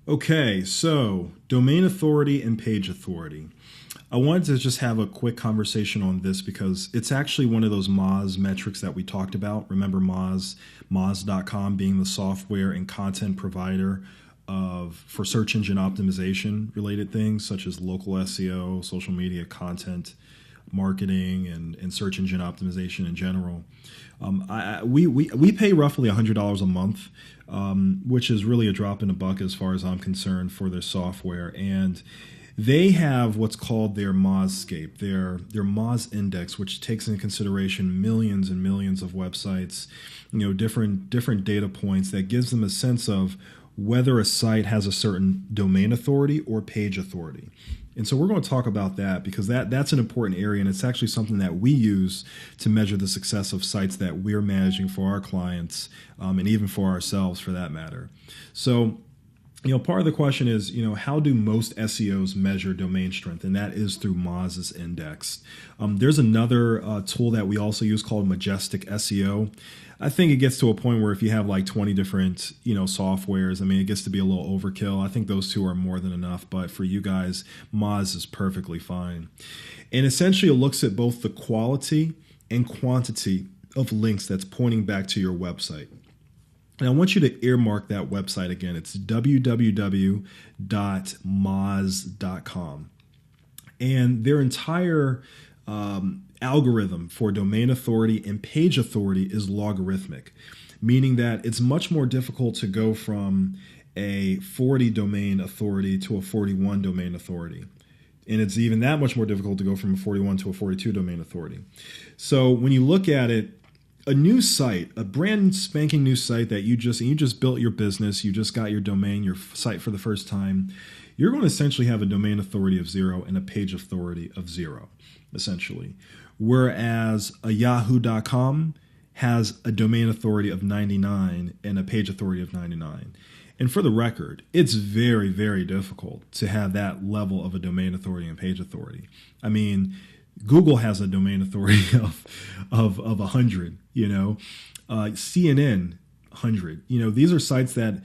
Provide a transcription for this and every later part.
Okay, so domain authority and page authority. I wanted to just have a quick conversation on this because it's actually one of those Moz metrics that we talked about. Remember Moz.com being the software and content provider for search engine optimization related things such as local SEO, social media content marketing, and search engine optimization in general. We pay roughly $100 a month, which is really a drop in the bucket as far as I'm concerned for their software. And they have what's called their Mozscape, their Moz index, which takes into consideration millions and millions of websites, different data points that gives them a sense of whether a site has a certain domain authority or page authority. And so we're going to talk about that because that's an important area, and it's actually something that we use to measure the success of sites that we're managing for our clients, and even for ourselves for that matter. So, part of the question is, how do most SEOs measure domain strength? And that is through Moz's index. There's another tool that we also use called Majestic SEO. I think it gets to a point where if you have like 20 different, softwares, it gets to be a little overkill. I think those two are more than enough. But for you guys, Moz is perfectly fine. And essentially it looks at both the quality and quantity of links that's pointing back to your website. And I want you to earmark that website again. It's www.moz.com. And their entire algorithm for domain authority and page authority is logarithmic, meaning that it's much more difficult to go from a 40 domain authority to a 41 domain authority. And it's even that much more difficult to go from a 41 to a 42 domain authority. So when you look at it, a new site, a brand spanking new site that you just built your business, you just got your domain, your site for the first time, you're going to essentially have a domain authority of 0 and a page authority of 0, essentially. Whereas a yahoo.com has a domain authority of 99 and a page authority of 99. And for the record, it's very, very difficult to have that level of a domain authority and page authority. Google has a domain authority of 100, CNN 100. These are sites that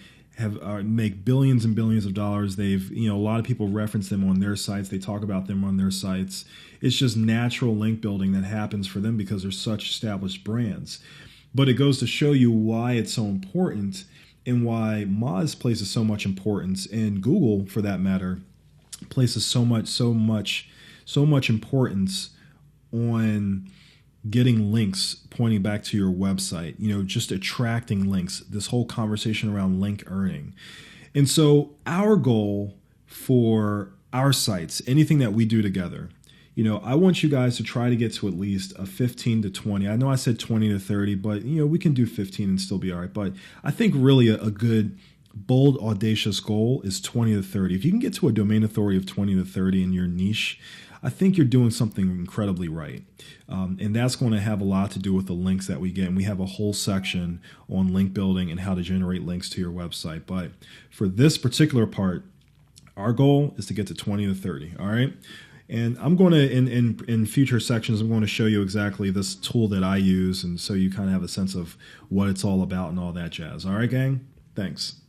make billions and billions of dollars. They've, a lot of people reference them on their sites. They talk about them on their sites. It's just natural link building that happens for them because they're such established brands. But it goes to show you why it's so important and why Moz places so much importance, and Google, for that matter, places so much importance on getting links pointing back to your website, just attracting links, this whole conversation around link earning. And so our goal for our sites, anything that we do together, I want you guys to try to get to at least a 15 to 20. I know I said 20 to 30, but we can do 15 and still be all right. But I think really a good bold, audacious goal is 20 to 30. If you can get to a domain authority of 20 to 30 in your niche, I think you're doing something incredibly right. And that's going to have a lot to do with the links that we get. And we have a whole section on link building and how to generate links to your website. But for this particular part, our goal is to get to 20 to 30. All right. And I'm going to, in future sections, I'm going to show you exactly this tool that I use. And so you kind of have a sense of what it's all about and all that jazz. All right, gang? Thanks.